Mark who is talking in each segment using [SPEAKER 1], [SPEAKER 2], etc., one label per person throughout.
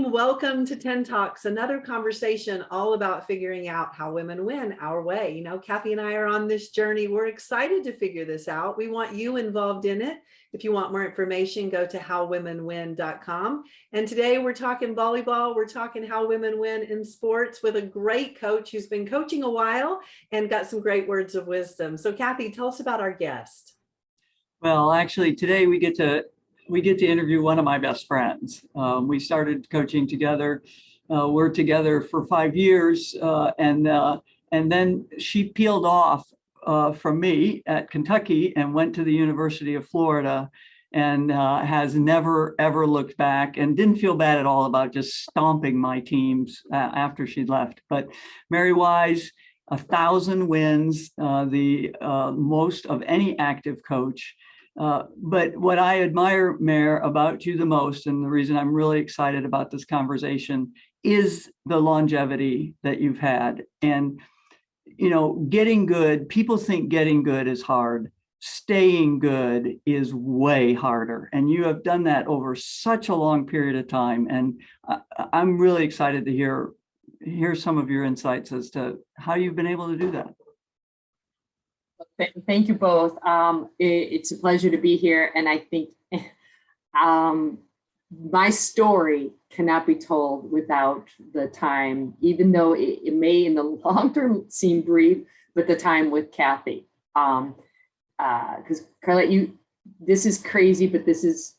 [SPEAKER 1] morning. Welcome to 10 Talks, another conversation all about figuring out how women win our way. You know, Kathy and I are on this journey. We're excited to figure this out. We want you involved in it. If you want more information, go to howwomenwin.com. And today we're talking volleyball. We're talking how women win in sports with a great coach who's been coaching a while and got some great words of wisdom. So Kathy, tell us about our guest.
[SPEAKER 2] Well, actually, today we get to interview one of my best friends. We started coaching together. We're together for 5 years, and then she peeled off from me at Kentucky and went to the University of Florida, and has never ever looked back, and didn't feel bad at all about just stomping my teams after she left. But Mary Wise, 1,000 wins, the most of any active coach. But what I admire, Mayor, about you the most, and the reason I'm really excited about this conversation, is the longevity that you've had. And, you know, getting good, people think getting good is hard. Staying good is way harder. And you have done that over such a long period of time. And I'm really excited to hear some of your insights as to how you've been able to do that.
[SPEAKER 3] Thank you both. It's a pleasure to be here. And I think my story cannot be told without the time, even though it may in the long term seem brief, but the time with Kathy. Because Carla, this is crazy, but this is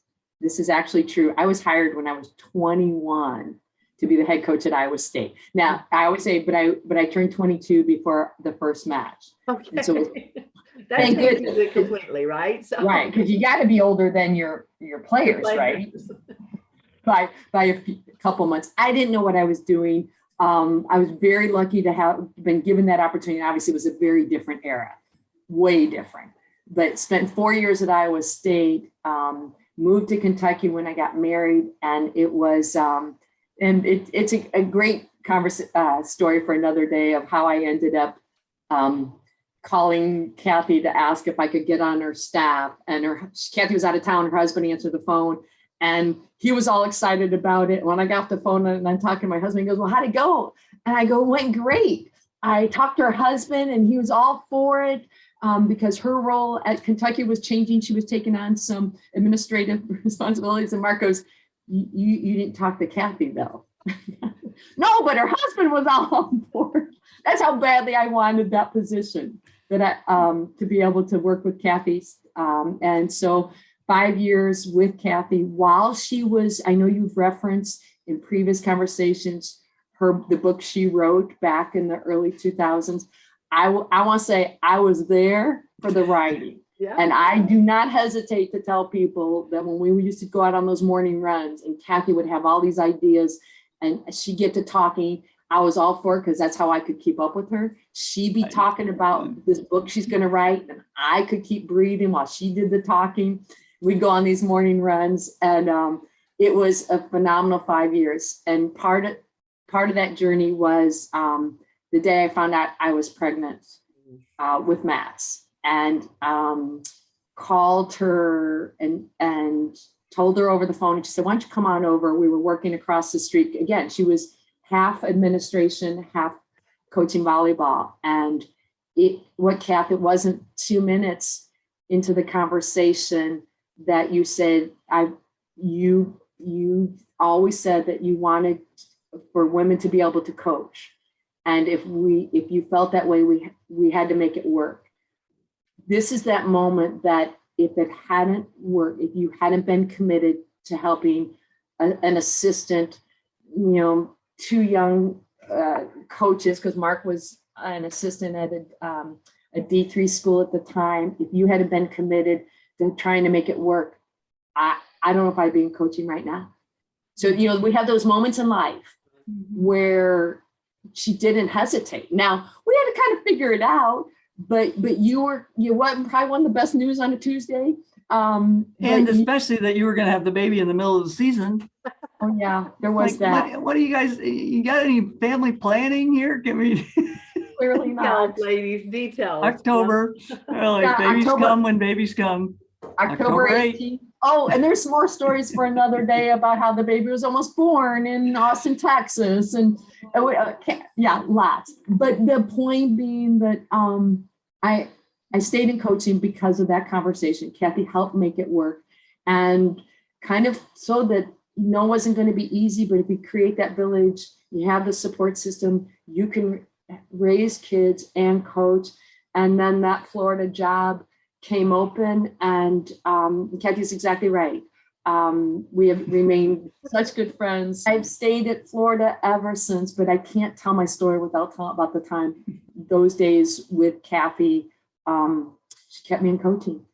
[SPEAKER 3] actually true. I was hired when I was 21 to be the head coach at Iowa State. Now, I always say, but I turned 22 before the first match.
[SPEAKER 1] Okay.
[SPEAKER 3] And so
[SPEAKER 1] that changes it completely, right? So.
[SPEAKER 3] Right, because you got to be older than your players, right? by a couple months. I didn't know what I was doing. I was very lucky to have been given that opportunity. Obviously, it was a very different era, way different. But spent 4 years at Iowa State, moved to Kentucky when I got married, and it was, it's a great story for another day of how I ended up calling Kathy to ask if I could get on her staff. And Kathy was out of town, her husband answered the phone, and he was all excited about it. When I got off the phone and I'm talking to my husband, he goes, "Well, how'd it go?" And I go, "It went great." I talked to her husband and he was all for it. Because her role at Kentucky was changing. She was taking on some administrative responsibilities. And Mark goes, you didn't talk to Kathy though. No, but her husband was all on board. That's how badly I wanted that position, that to be able to work with Kathy. And so 5 years with Kathy while she was, I know you've referenced in previous conversations, the book she wrote back in the early 2000s. I want to say I was there for the writing. Yeah. And I do not hesitate to tell people that when we used to go out on those morning runs and Kathy would have all these ideas and she'd get to talking, I was all for it because that's how I could keep up with her. She'd be talking about this book she's going to write and I could keep breathing while she did the talking. We'd go on these morning runs and it was a phenomenal 5 years. And part of that journey was the day I found out I was pregnant with Max, and called her and told her over the phone. And she said, "Why don't you come on over?" We were working across the street. Again, she was half administration, half coaching volleyball. And it wasn't 2 minutes into the conversation that you said, you always said that you wanted for women to be able to coach. And if you felt that way, we had to make it work. This is that moment that if it hadn't worked, if you hadn't been committed to helping an assistant, you know, 2 young coaches, because Mark was an assistant at a D3 school at the time, if you hadn't been committed to trying to make it work, I don't know if I'd be in coaching right now. So, you know, we have those moments in life where she didn't hesitate. Now we had to kind of figure it out, but you were probably one of the best news on a Tuesday.
[SPEAKER 2] And especially that you were going to have the baby in the middle of the season.
[SPEAKER 3] Oh yeah, there was that.
[SPEAKER 2] What do you guys? You got any family planning here? Can we?
[SPEAKER 3] Clearly not,
[SPEAKER 1] ladies. Details.
[SPEAKER 2] October. Well, like babies come when babies come.
[SPEAKER 3] October 18th. Oh, and there's more stories for another day about how the baby was almost born in Austin, Texas. And yeah, lots. But the point being that I stayed in coaching because of that conversation. Kathy helped make it work. And kind of so that it wasn't going to be easy, but if you create that village, you have the support system, you can raise kids and coach. And then that Florida job came open, and Kathy's exactly right. We have remained such good friends. I've stayed at Florida ever since, but I can't tell my story without telling about the time, those days with Kathy. She kept me in coaching.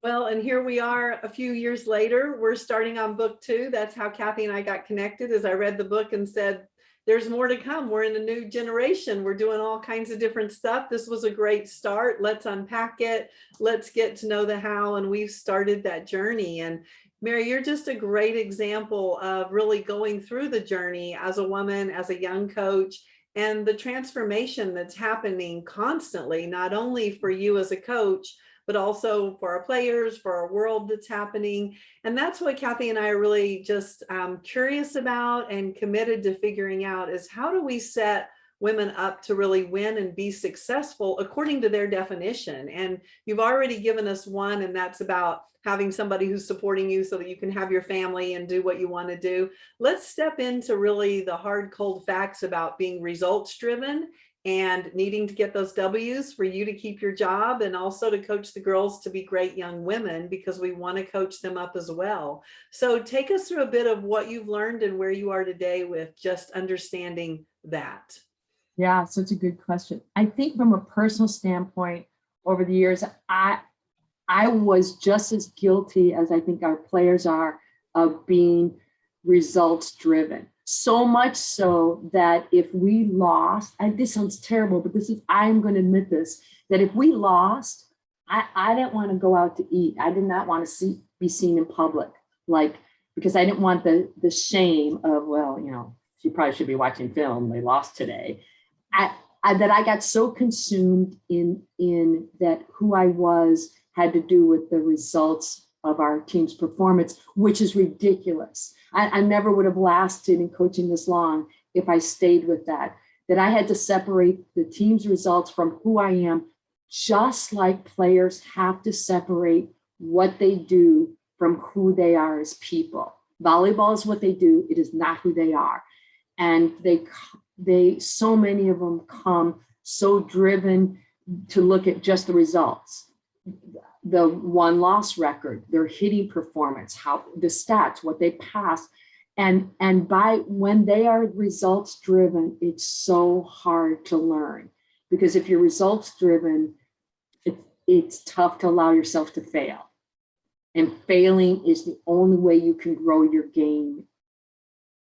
[SPEAKER 1] Well, and here we are a few years later, we're starting on book 2. That's how Kathy and I got connected, as I read the book and said, there's more to come. We're in a new generation. We're doing all kinds of different stuff. This was a great start. Let's unpack it. Let's get to know the how. And we've started that journey. And Mary, you're just a great example of really going through the journey as a woman, as a young coach, and the transformation that's happening constantly, not only for you as a coach, but also for our players, for our world that's happening. And that's what Kathy and I are really just curious about and committed to figuring out is how do we set women up to really win and be successful according to their definition. And you've already given us one, and that's about having somebody who's supporting you so that you can have your family and do what you want to do. Let's step into really the hard, cold facts about being results driven and needing to get those W's for you to keep your job, and also to coach the girls to be great young women, because we want to coach them up as well. So take us through a bit of what you've learned and where you are today with just understanding that.
[SPEAKER 3] Yeah, such a good question. I think from a personal standpoint, over the years, I was just as guilty as I think our players are of being results driven. So much so that if we lost, this sounds terrible, but I'm going to admit this, that if we lost, I didn't want to go out to eat. I did not want to be seen in public, because I didn't want the shame of, well, she probably should be watching film. They lost today. That I got so consumed in that who I was had to do with the results of our team's performance, which is ridiculous. I never would have lasted in coaching this long if I stayed with that I had to separate the team's results from who I am, just like players have to separate what they do from who they are as people. Volleyball is what they do. It is not who they are. And they so many of them come so driven to look at just the results. The won-loss record, their hitting performance, how the stats, what they pass. And when they are results driven, it's so hard to learn, because if you're results driven, it's tough to allow yourself to fail. And failing is the only way you can grow your game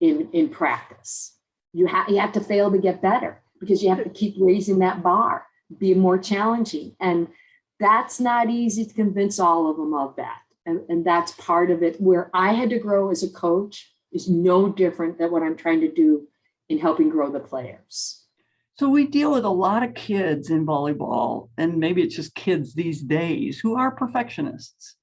[SPEAKER 3] in practice. You have to fail to get better, because you have to keep raising that bar, be more challenging. And that's not easy to convince all of them of that. And that's part of it. Where I had to grow as a coach is no different than what I'm trying to do in helping grow the players.
[SPEAKER 2] So we deal with a lot of kids in volleyball, and maybe it's just kids these days, who are perfectionists.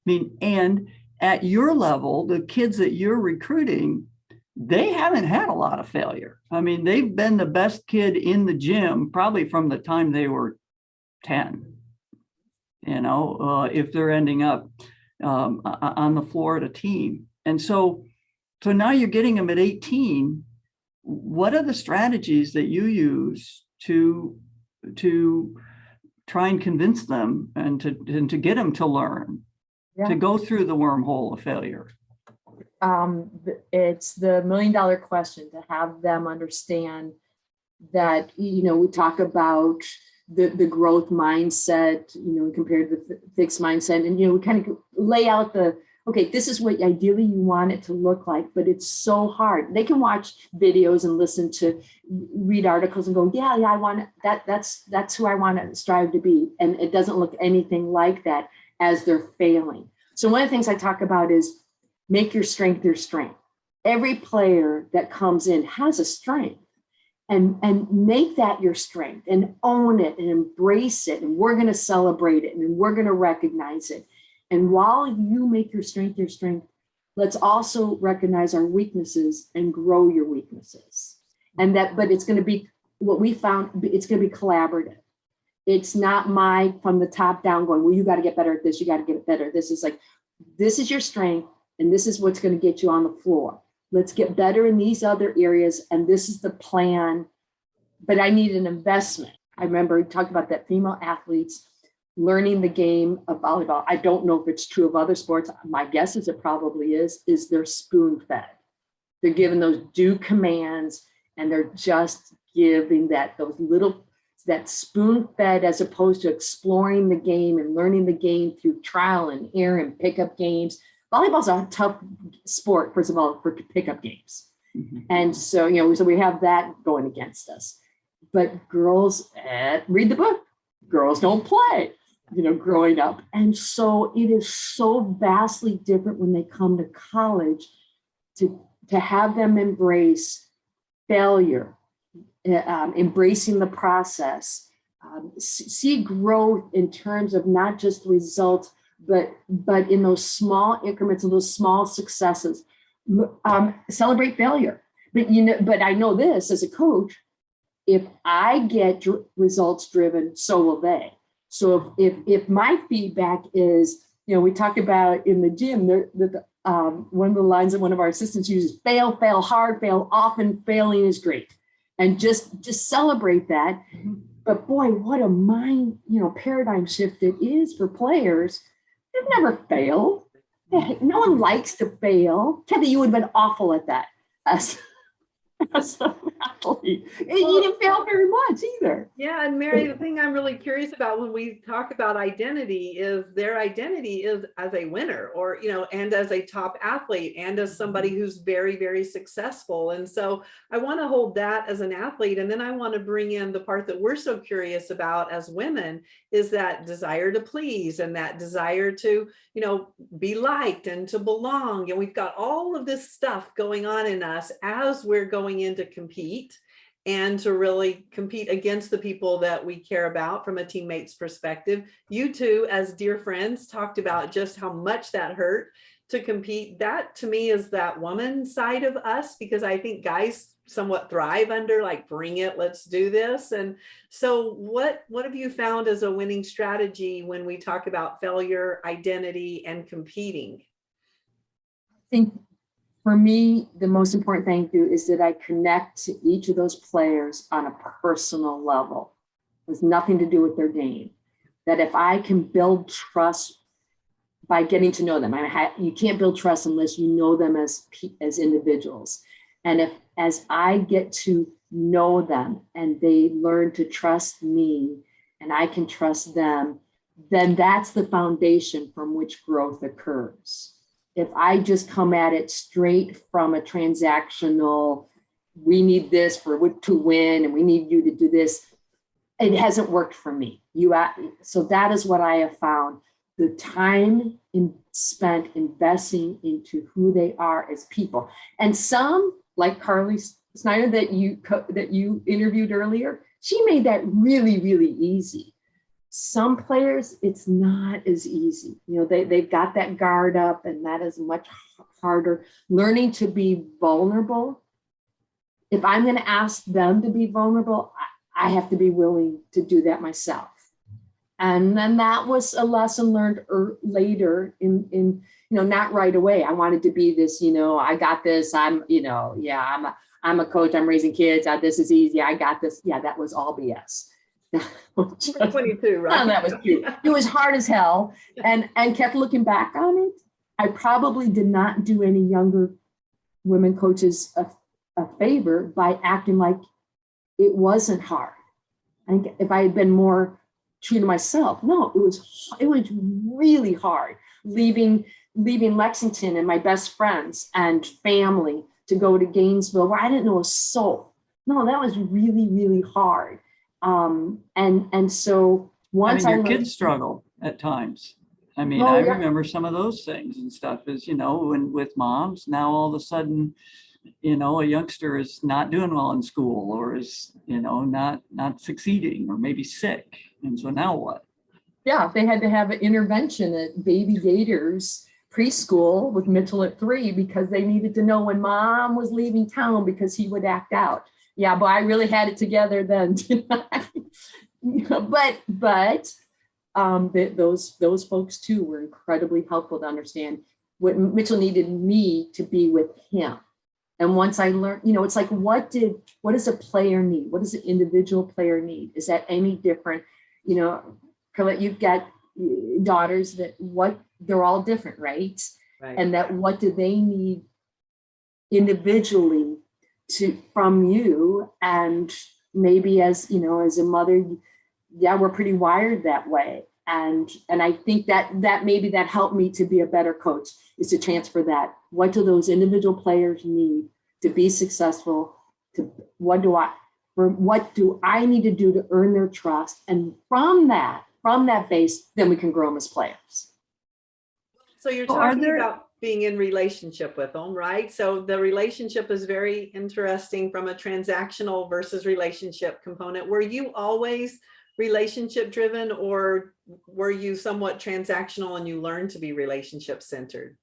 [SPEAKER 2] And at your level, the kids that you're recruiting, they haven't had a lot of failure. They've been the best kid in the gym probably from the time they were 10. If they're ending up on the Florida team. And so now you're getting them at 18. What are the strategies that you use to try and convince them and to get them to learn, to go through the wormhole of failure?
[SPEAKER 3] It's the $1 million question, to have them understand that, we talk about the growth mindset, compared to the fixed mindset. And, we kind of lay out this is what ideally you want it to look like, but it's so hard. They can watch videos and read articles and go, yeah, I want it. That's who I want to strive to be. And it doesn't look anything like that as they're failing. So one of the things I talk about is make your strength your strength. Every player that comes in has a strength. And make that your strength and own it and embrace it. And we're going to celebrate it and we're going to recognize it. And while you make your strength, let's also recognize our weaknesses and grow your weaknesses. And that, but it's going to be what we found, it's going to be collaborative. It's not from the top down going, well, you got to get better at this. You got to get better at this. It's like, this is your strength and this is what's going to get you on the floor. Let's get better in these other areas. And this is the plan, but I need an investment. I remember we talked about that female athletes learning the game of volleyball. I don't know if it's true of other sports. My guess is it probably is they're spoon fed. They're given those due commands and they're just giving that spoon fed, as opposed to exploring the game and learning the game through trial and error and pickup games. Volleyball's a tough sport, first of all, for pickup games. Mm-hmm. And so, so we have that going against us. But girls, read the book. Girls don't play, growing up. And so it is so vastly different when they come to college to have them embrace failure, embracing the process, see growth in terms of not just results, but in those small increments and those small successes. Celebrate failure. But I know this as a coach, if I get results driven, so will they. So if my feedback is, we talk about in the gym, one of the lines that one of our assistants uses, fail hard, fail often, failing is great. And just celebrate that. Mm-hmm. But boy, what a mind, paradigm shift it is for players. They've never failed. No one likes to fail. Kathy, you would have been awful at that as an athlete. And you didn't fail very much either.
[SPEAKER 1] Yeah, and Mary, the thing I'm really curious about when we talk about identity is their identity is as a winner, or and as a top athlete, and as somebody who's very, very successful. And so I want to hold that as an athlete, and then I want to bring in the part that we're so curious about as women, is that desire to please and that desire to be liked and to belong. And we've got all of this stuff going on in us as we're going in to compete, and to really compete against the people that we care about from a teammate's perspective. You two, as dear friends, talked about just how much that hurt to compete. That to me is that woman side of us, because I think guys somewhat thrive under like, bring it, let's do this. And so what have you found as a winning strategy when we talk about failure, identity, and competing?
[SPEAKER 3] I think for me, the most important thing to do is that I connect to each of those players on a personal level. It has nothing to do with their game. That if I can build trust by getting to know them, you can't build trust unless you know them as individuals. And as I get to know them and they learn to trust me and I can trust them, then that's the foundation from which growth occurs. If I just come at it straight from a transactional, we need this to win and we need you to do this, it hasn't worked for me. So that is what I have found. The time spent investing into who they are as people. And some, like Carly Snyder that you interviewed earlier, she made that really, really easy. Some players, it's not as easy. They've got that guard up, and that is much harder. Learning to be vulnerable. If I'm going to ask them to be vulnerable, I have to be willing to do that myself. And then that was a lesson learned later in not right away. I wanted to be this, I got this. I'm a coach. I'm raising kids. This is easy. I got this. Yeah, that was all BS.
[SPEAKER 1] 22, right?
[SPEAKER 3] That was cute. It was hard as hell, and kept looking back on it. I probably did not do any younger women coaches a favor by acting like it wasn't hard. I think if I had been more true to myself, no, it was really hard leaving Lexington and my best friends and family to go to Gainesville, where I didn't know a soul. No, that was really, really hard. And so once
[SPEAKER 2] your kids struggle at times. I remember some of those things and stuff is, when with moms, now all of a sudden, a youngster is not doing well in school or is, not succeeding or maybe sick. And so now what?
[SPEAKER 3] Yeah, they had to have an intervention at Baby Gators preschool with Mitchell at 3 because they needed to know when mom was leaving town because he would act out. Yeah, but I really had it together then. Those folks too were incredibly helpful to understand what Mitchell needed me to be with him. And once I learned, it's like, what does a player need? What does an individual player need? Is that any different? Colette, you've got daughters they're all different, right? And that what do they need individually from you? And maybe as a mother, yeah, we're pretty wired that way. And I think that maybe that helped me to be a better coach, is to transfer that. What do those individual players need to be successful? What do I need to do to earn their trust? And from that base, then we can grow them as players.
[SPEAKER 1] So you're talking about being in relationship with them, right? So the relationship is very interesting from a transactional versus relationship component. Were you always relationship driven, or were you somewhat transactional and you learned to be relationship centered?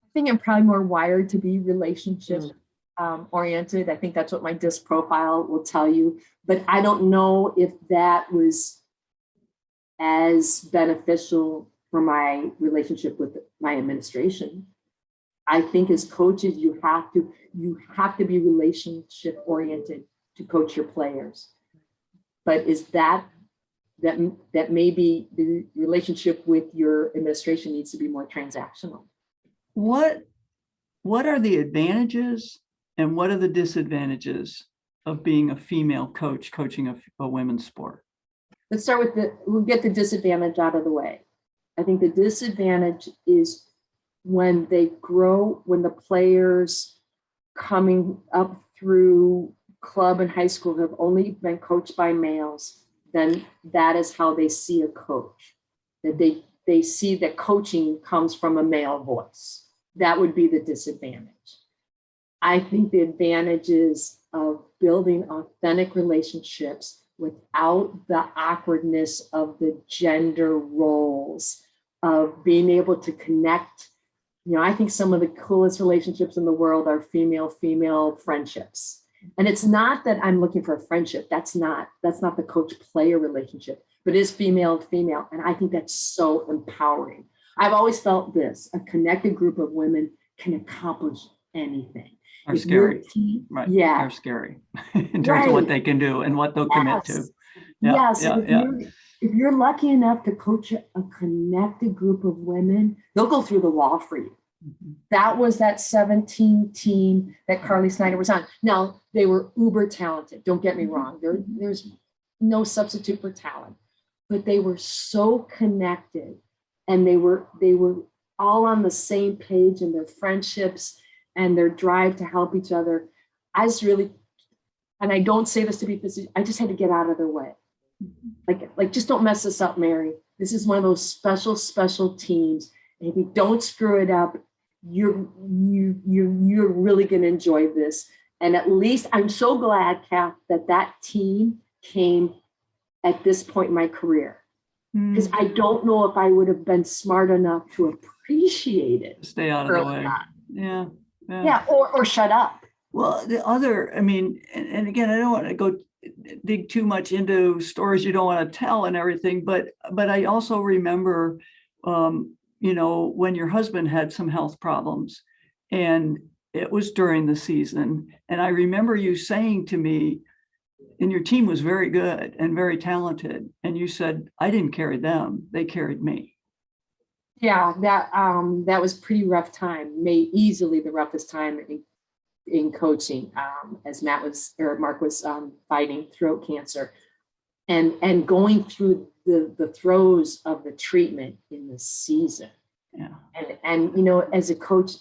[SPEAKER 3] I think I'm probably more wired to be relationship oriented. I think that's what my DISC profile will tell you, but I don't know if that was as beneficial for my relationship with my administration. I think as coaches, you have to be relationship oriented to coach your players. But is that maybe the relationship with your administration needs to be more transactional?
[SPEAKER 2] What are the advantages and what are the disadvantages of being a female coach coaching a women's sport?
[SPEAKER 3] Let's start with we'll get the disadvantage out of the way. I think the disadvantage is when they grow, when the players coming up through club and high school have only been coached by males, then that is how they see a coach. That they see that coaching comes from a male voice. That would be the disadvantage. I think the advantages of building authentic relationships without the awkwardness of the gender roles, of being able to connect. I think some of the coolest relationships in the world are female-female friendships. And it's not that I'm looking for a friendship. That's not the coach-player relationship, but it is female-female. And I think that's so empowering. I've always felt this: a connected group of women can accomplish anything.
[SPEAKER 2] Are scary, right?
[SPEAKER 3] Yeah,
[SPEAKER 2] they're scary in terms of what they can do and what they'll commit to.
[SPEAKER 3] If you're lucky enough to coach a connected group of women, they'll go through the wall for you. Mm-hmm. That was that 17 team that Carly Snyder was on. Now, they were uber talented. Don't get me wrong. There's no substitute for talent, but they were so connected, and they were all on the same page in their friendships and their drive to help each other. I don't say this to be facetious, I just had to get out of their way. Like, just don't mess this up, Mary. This is one of those special teams. And if you don't screw it up, you're really going to enjoy this. And at least I'm so glad, Kath, that team came at this point in my career. Because I don't know if I would have been smart enough to appreciate it.
[SPEAKER 2] Stay out of the way.
[SPEAKER 3] Yeah, or shut up.
[SPEAKER 2] Well, and again, I don't want to go dig too much into stories you don't want to tell and everything, but I also remember, when your husband had some health problems, and it was during the season, and I remember you saying to me, and your team was very good and very talented, and you said, I didn't carry them, they carried me.
[SPEAKER 3] Yeah, that was pretty rough time. Easily the roughest time in coaching, as Mark was fighting throat cancer, and going through the throes of the treatment in the season.
[SPEAKER 2] Yeah.
[SPEAKER 3] And as a coach,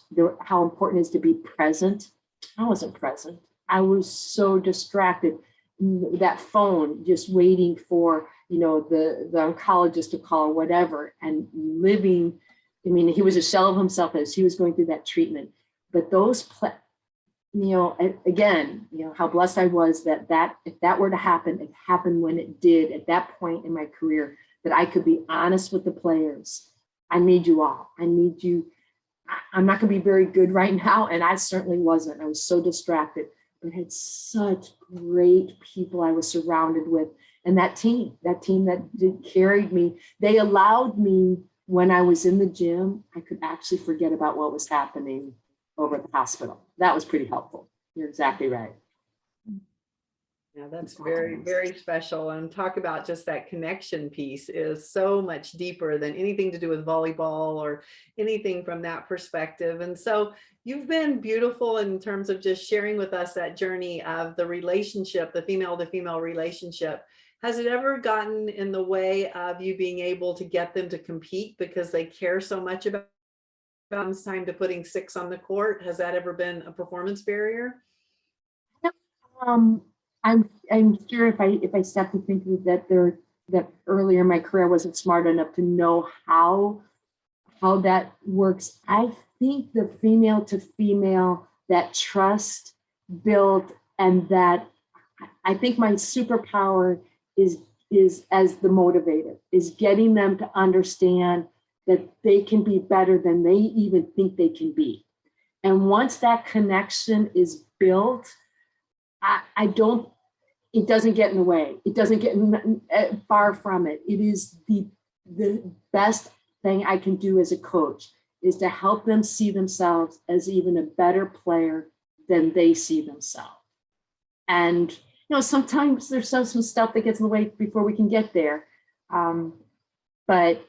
[SPEAKER 3] how important it is to be present. I wasn't present. I was so distracted. That phone, just waiting for the oncologist to call or whatever, and living. He was a shell of himself as he was going through that treatment. But those, again, how blessed I was that if that were to happen, it happened when it did at that point in my career. that I could be honest with the players. I need you all. I need you. I'm not going to be very good right now. And I certainly wasn't. I was so distracted, but I had such great people I was surrounded with. And that team that carried me, they allowed me, when I was in the gym, I could actually forget about what was happening over at the hospital. That was pretty helpful. You're exactly right.
[SPEAKER 1] Yeah, that's very, very special. And talk about just that connection piece is so much deeper than anything to do with volleyball or anything from that perspective. And so you've been beautiful in terms of just sharing with us that journey of the relationship, the female to female relationship. Has it ever gotten in the way of you being able to get them to compete because they care so much about it's time to putting 6 on the court? Has that ever been a performance barrier?
[SPEAKER 3] I'm sure if I stop to think of that earlier in my career I wasn't smart enough to know how that works. I think the female to female, that trust built, and that I think my superpower is as the motivator, is getting them to understand that they can be better than they even think they can be. And once that connection is built, I don't, it doesn't get in the way. It doesn't get far from it. It is the best thing I can do as a coach, is to help them see themselves as even a better player than they see themselves. And, you know, sometimes there's some stuff that gets in the way before we can get there. But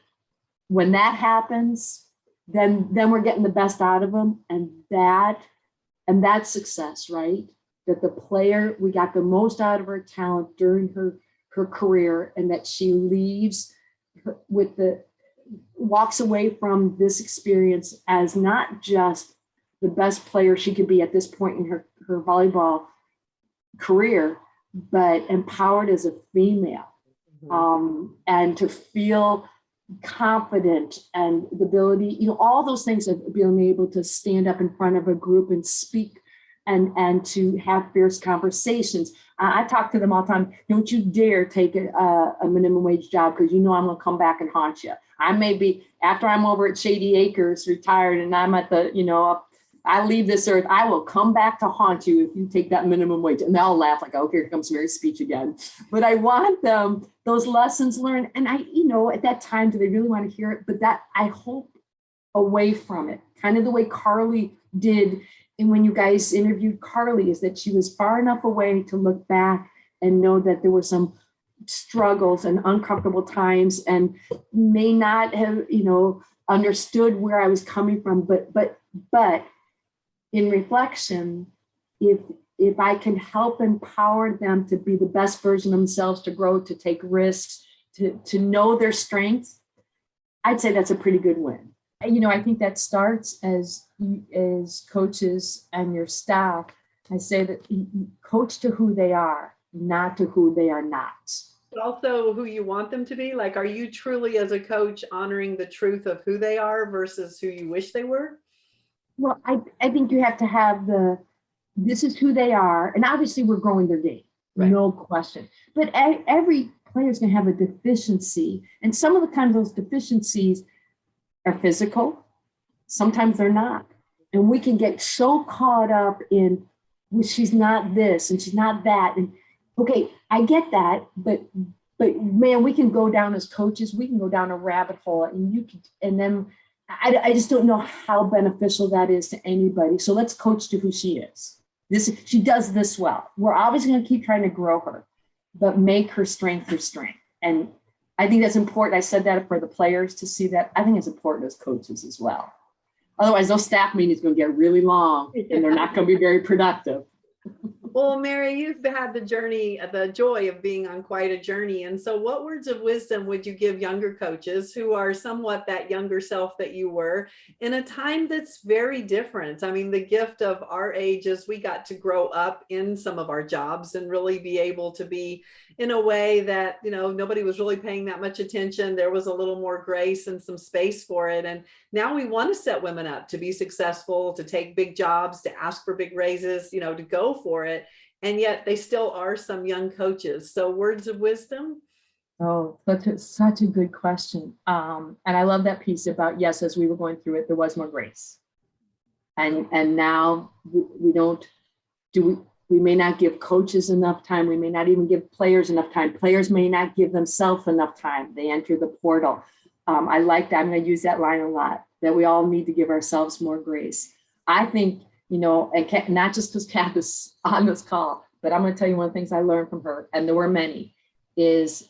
[SPEAKER 3] when that happens, then we're getting the best out of them. And that's success, right? That the player, we got the most out of her talent during her career, and that she leaves with walks away from this experience as not just the best player she could be at this point in her volleyball career, but empowered as a female. And to feel confident, and the ability, you know, all those things of being able to stand up in front of a group and speak and to have fierce conversations. I talk to them all the time. Don't you dare take a minimum wage job, because you know I'm going to come back and haunt you. I may be, after I'm over at Shady Acres retired and I'm at the, you know, I leave this earth, I will come back to haunt you if you take that minimum wage. And they'll laugh like, oh, here comes Mary's speech again. But I want them, those lessons learned. And I, you know, at that time, do they really want to hear it? But that, I hope, away from it, kind of the way Carly did. And when you guys interviewed Carly, is that she was far enough away to look back and know that there were some struggles and uncomfortable times, and may not have, you know, understood where I was coming from. But in reflection, if I can help empower them to be the best version of themselves, to grow, to take risks, to know their strengths, I'd say that's a pretty good win. You know, I think that starts as coaches and your staff. I say that you coach to who they are, not to who they are not.
[SPEAKER 1] But also who you want them to be. Like, are you truly, as a coach, honoring the truth of who they are versus who you wish they were?
[SPEAKER 3] Well, I think you have to have this is who they are. And obviously we're growing their game, right? No question. But every player is going to have a deficiency. And some of the kind of those deficiencies are physical. Sometimes they're not. And we can get so caught up in, well, she's not this and she's not that. And okay, I get that, but man, we can go down as coaches, we can go down a rabbit hole, and then I just don't know how beneficial that is to anybody. So let's coach to who she is. She does this well. We're obviously going to keep trying to grow her, but make her strength her strength. And I think that's important. I said that for the players to see that. I think it's important as coaches as well. Otherwise, those staff meetings are going to get really long and they're not going to be very productive.
[SPEAKER 1] Well, Mary, you've had the joy of being on quite a journey. And so what words of wisdom would you give younger coaches who are somewhat that younger self that you were in a time that's very different? I mean, the gift of our age is we got to grow up in some of our jobs and really be able to be in a way that, you know, nobody was really paying that much attention. There was a little more grace and some space for it. And now we want to set women up to be successful, to take big jobs, to ask for big raises, you know, to go for it. And yet they still are some young coaches. So words of wisdom?
[SPEAKER 3] Oh, such a good question. And I love that piece about, yes, as we were going through it, there was more grace. And now we don't we may not give coaches enough time. We may not even give players enough time. Players may not give themselves enough time. They enter the portal. I like that. I'm going to use that line a lot, that we all need to give ourselves more grace. I think, you know, and not just because Kath is on this call, but I'm going to tell you one of the things I learned from her, and there were many, is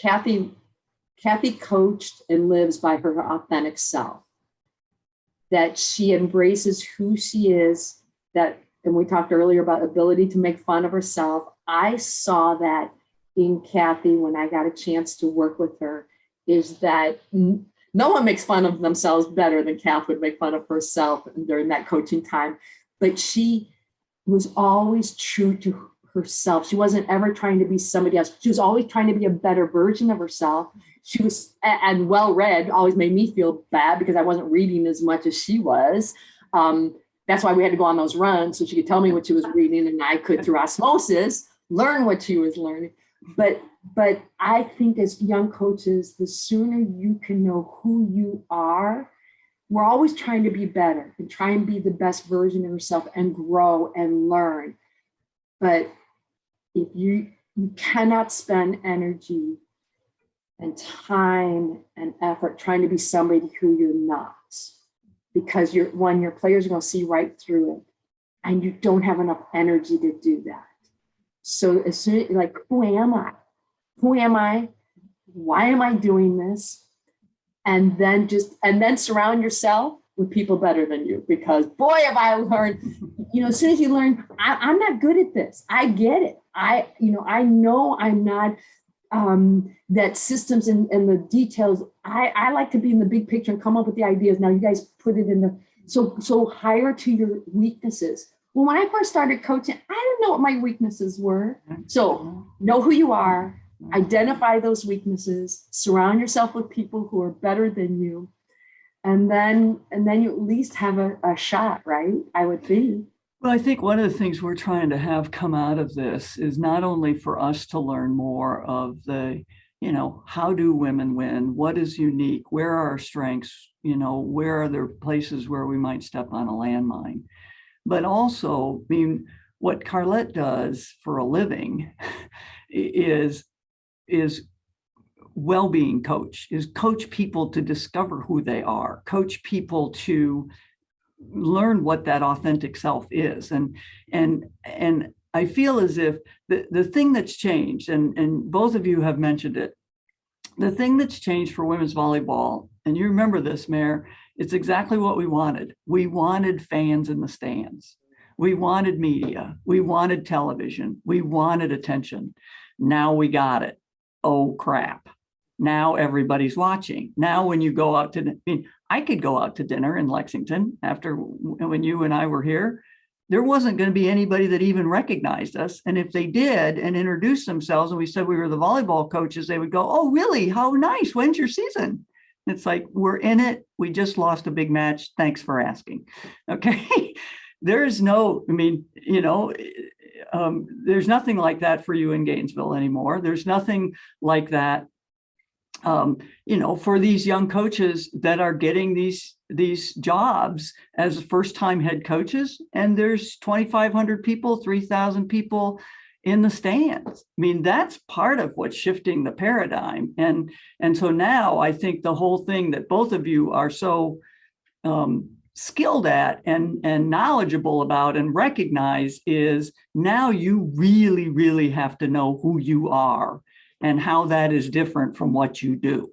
[SPEAKER 3] Kathy coached and lives by her authentic self, that she embraces who she is, that, and we talked earlier about ability to make fun of herself. I saw that in Kathy when I got a chance to work with her, is that no one makes fun of themselves better than Kath would make fun of herself during that coaching time. But she was always true to herself. She wasn't ever trying to be somebody else. She was always trying to be a better version of herself. She was, and well-read, always made me feel bad because I wasn't reading as much as she was. That's why we had to go on those runs so she could tell me what she was reading, and I could, through osmosis, learn what she was learning. But I think as young coaches, the sooner you can know who you are, we're always trying to be better and try and be the best version of yourself and grow and learn. But if you cannot spend energy and time and effort trying to be somebody who you're not, because your players are going to see right through it, and you don't have enough energy to do that. So as soon as, like, who am I? Who am I? Why am I doing this? And then surround yourself with people better than you, because boy, have I learned, you know, as soon as you learn, I'm not good at this. I get it. I know I'm not, that systems and the details. I like to be in the big picture and come up with the ideas. Now you guys put it in the, so hire to your weaknesses. Well, when I first started coaching, I didn't know what my weaknesses were. So know who you are, identify those weaknesses, surround yourself with people who are better than you. And then you at least have a shot, right? I would think.
[SPEAKER 2] Well, I think one of the things we're trying to have come out of this is not only for us to learn more of the, you know, how do women win? What is unique? Where are our strengths? You know, where are there places where we might step on a landmine? But also, I mean, what Carlette does for a living is well-being coach, is coach people to discover who they are, coach people to learn what that authentic self is. And I feel as if the thing that's changed, and both of you have mentioned it, the thing that's changed for women's volleyball, and you remember this, Mayor, it's exactly what we wanted. We wanted fans in the stands. We wanted media. We wanted television. We wanted attention. Now we got it. Oh, crap. Now everybody's watching. Now when you go out to, I mean, I could go out to dinner in Lexington after when you and I were here. There wasn't going to be anybody that even recognized us. And if they did and introduced themselves and we said we were the volleyball coaches, they would go, oh, really? How nice. When's your season? It's like, we're in it. We just lost a big match. Thanks for asking. Okay. There's no, I mean, you know, there's nothing like that for you in Gainesville anymore. There's nothing like that, you know, for these young coaches that are getting these jobs as first-time head coaches. And there's 2,500 people, 3,000 people in the stands. I mean, that's part of what's shifting the paradigm. And so now I think the whole thing that both of you are so skilled at and knowledgeable about and recognize is now you really, really have to know who you are and how that is different from what you do.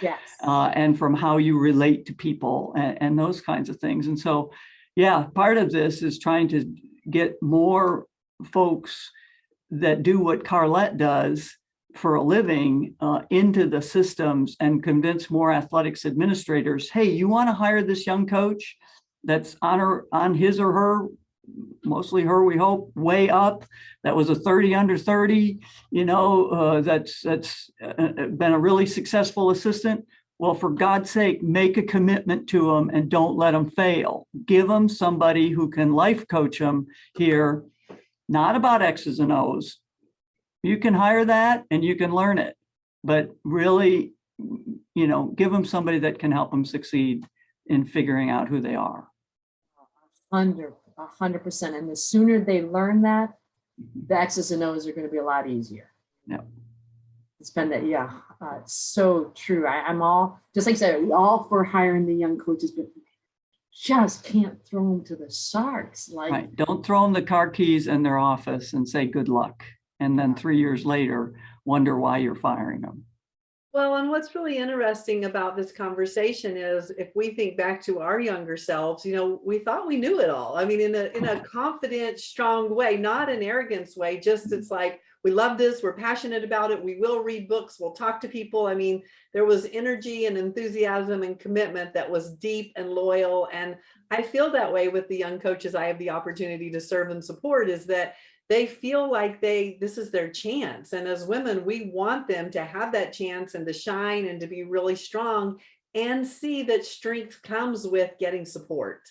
[SPEAKER 3] Yes.
[SPEAKER 2] And from how you relate to people and those kinds of things. And so, yeah, part of this is trying to get more folks that do what Carlette does for a living into the systems and convince more athletics administrators, hey, you want to hire this young coach that's on his or her, mostly her, we hope, way up, that was a 30 under 30, you know, that's been a really successful assistant. Well, for God's sake, make a commitment to them and don't let them fail. Give them somebody who can life coach them here, not about X's and O's, You can hire that and you can learn it, but really, give them somebody that can help them succeed in figuring out who they are.
[SPEAKER 3] 100%. And the sooner they learn that, the X's and O's are going to be a lot easier.
[SPEAKER 2] Yeah.
[SPEAKER 3] It's been that, it's so true. I'm all, just like I said, all for hiring the young coaches, but just can't throw them to the sharks. Like,
[SPEAKER 2] right. Don't throw them the car keys in their office and say good luck. And then 3 years later, wonder why you're firing them.
[SPEAKER 1] Well, and what's really interesting about this conversation is if we think back to our younger selves, we thought we knew it all. I mean, in a confident, strong way, not an arrogance way, just it's like, we love this, we're passionate about it, we will read books, we'll talk to people. I mean, there was energy and enthusiasm and commitment that was deep and loyal. And I feel that way with the young coaches I have the opportunity to serve and support, is that they feel like this is their chance. And as women, we want them to have that chance and to shine and to be really strong and see that strength comes with getting support.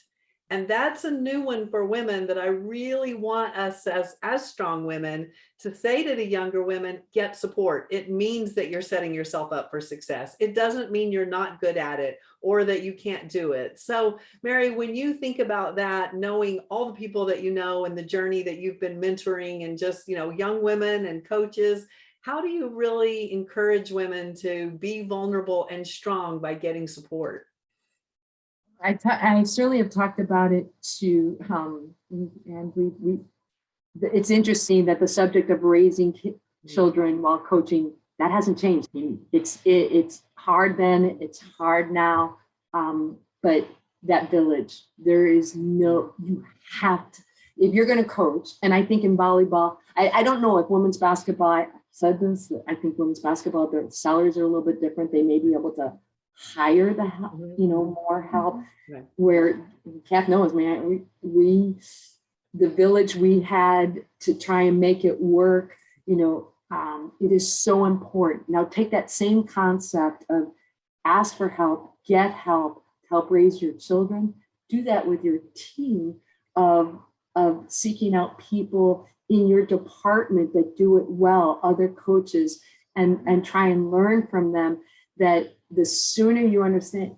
[SPEAKER 1] And that's a new one for women that I really want us as strong women to say to the younger women, get support. It means that you're setting yourself up for success. It doesn't mean you're not good at it or that you can't do it. So Mary, when you think about that, knowing all the people that you know and the journey that you've been mentoring and just, young women and coaches, how do you really encourage women to be vulnerable and strong by getting support?
[SPEAKER 3] I certainly have talked about it too, and it's interesting that the subject of raising children while coaching, that hasn't changed. It's hard then, it's hard now, but that village, you have to, if you're going to coach, and I think in volleyball, I don't know if women's basketball, I said this, I think women's basketball, their salaries are a little bit different. They may be able to hire the help, more help. Right. Where Kath knows, man, the village we had to try and make it work, it is so important. Now take that same concept of ask for help, get help, help raise your children. Do that with your team of seeking out people in your department that do it well, other coaches, and try and learn from them. That the sooner you understand,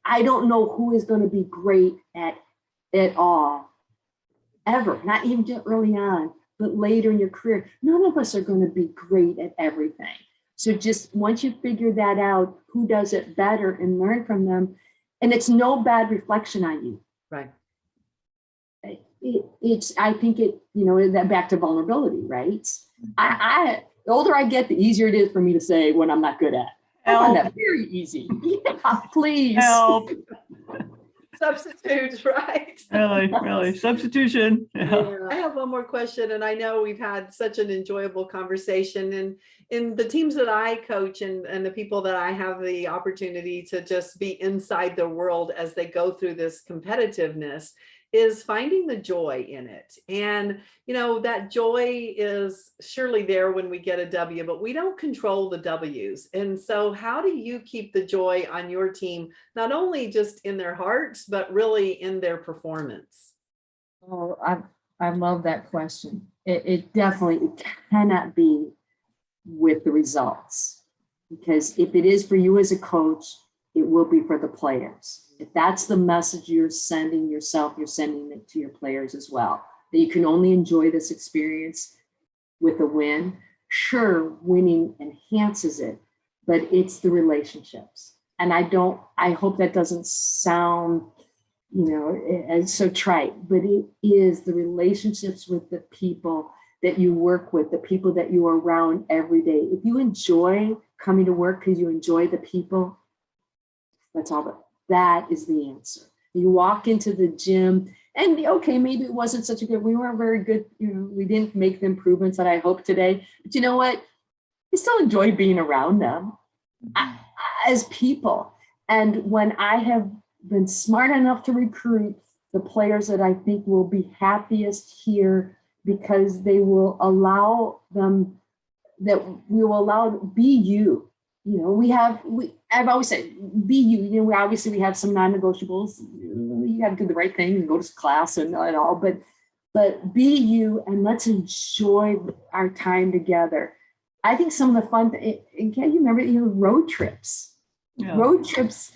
[SPEAKER 3] I don't know who is going to be great at it all, ever, not even just early on, but later in your career. None of us are going to be great at everything. So just once you figure that out, who does it better, and learn from them, and it's no bad reflection on you.
[SPEAKER 1] Right.
[SPEAKER 3] I think that back to vulnerability, right? The older I get, the easier it is for me to say when I'm not good at. I find that very easy. Yeah, please.
[SPEAKER 2] Help.
[SPEAKER 1] Substitutes, right?
[SPEAKER 2] Really. Substitution.
[SPEAKER 1] Yeah. I have one more question, and I know we've had such an enjoyable conversation. And in the teams that I coach and the people that I have the opportunity to just be inside their world as they go through this competitiveness, is finding the joy in it. And, that joy is surely there when we get a W, but we don't control the W's. And so how do you keep the joy on your team, not only just in their hearts, but really in their performance?
[SPEAKER 3] Oh, I love that question. It definitely cannot be with the results, because if it is for you as a coach, it will be for the players. If that's the message you're sending yourself, you're sending it to your players as well, that you can only enjoy this experience with a win. Sure, winning enhances it, but it's the relationships. And I hope that doesn't sound, as so trite, but it is the relationships with the people that you work with, the people that you are around every day. If you enjoy coming to work because you enjoy the people, that's all. That is the answer. You walk into the gym and okay, maybe it wasn't such a good, we weren't very good, we didn't make the improvements that I hope today, but you know what? I still enjoy being around them as people. And when I have been smart enough to recruit the players that I think will be happiest here, because they will allow them, that we will allow be you. I've always said, be you. We have some non-negotiables. You got to do the right thing and go to class and all, but but be you and let's enjoy our time together. I think some of the fun, and can you remember, road trips?
[SPEAKER 2] Yeah.
[SPEAKER 3] Road trips,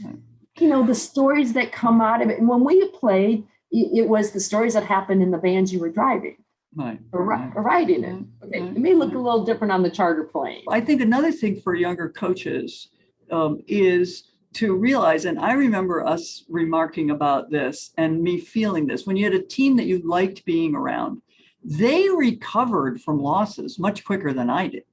[SPEAKER 3] the stories that come out of it. And when we played, it was the stories that happened in the vans you were driving.
[SPEAKER 2] Right.
[SPEAKER 3] Or riding it. Okay. It may look a little different on the charter plane.
[SPEAKER 2] I think another thing for younger coaches is to realize, and I remember us remarking about this and me feeling this, when you had a team that you liked being around, they recovered from losses much quicker than I did,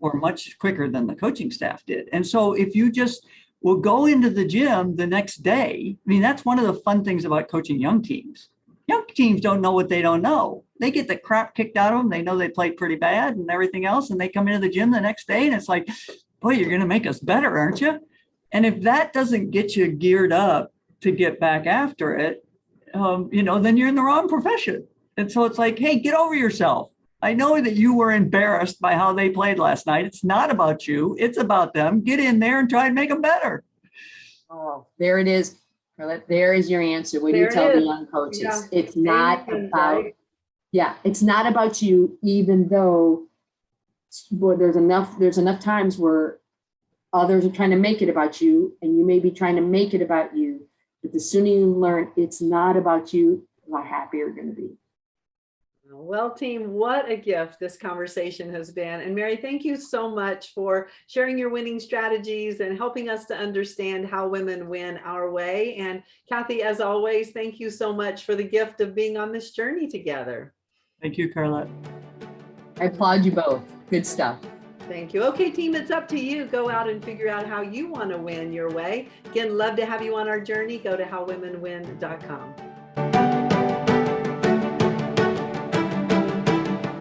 [SPEAKER 2] or much quicker than the coaching staff did. And so if you just will go into the gym the next day, I mean, that's one of the fun things about coaching young teams. Young teams don't know what they don't know. They get the crap kicked out of them. They know they played pretty bad and everything else. And they come into the gym the next day and it's like, boy, you're going to make us better, aren't you? And if that doesn't get you geared up to get back after it, then you're in the wrong profession. And so it's like, hey, get over yourself. I know that you were embarrassed by how they played last night. It's not about you. It's about them. Get in there and try and make them better.
[SPEAKER 3] Oh, there it is. There is your answer. When you tell the young coaches, it's not about, it's not about you, even though there's enough times where others are trying to make it about you and you may be trying to make it about you. But the sooner you learn it's not about you, the happier you're going to be.
[SPEAKER 1] Well, team, what a gift this conversation has been. And Mary, thank you so much for sharing your winning strategies and helping us to understand how women win our way. And Kathy, as always, thank you so much for the gift of being on this journey together.
[SPEAKER 2] Thank you, Carlette.
[SPEAKER 3] I applaud you both. Good stuff.
[SPEAKER 1] Thank you. Okay, team, it's up to you. Go out and figure out how you want to win your way. Again, love to have you on our journey. Go to howwomenwin.com.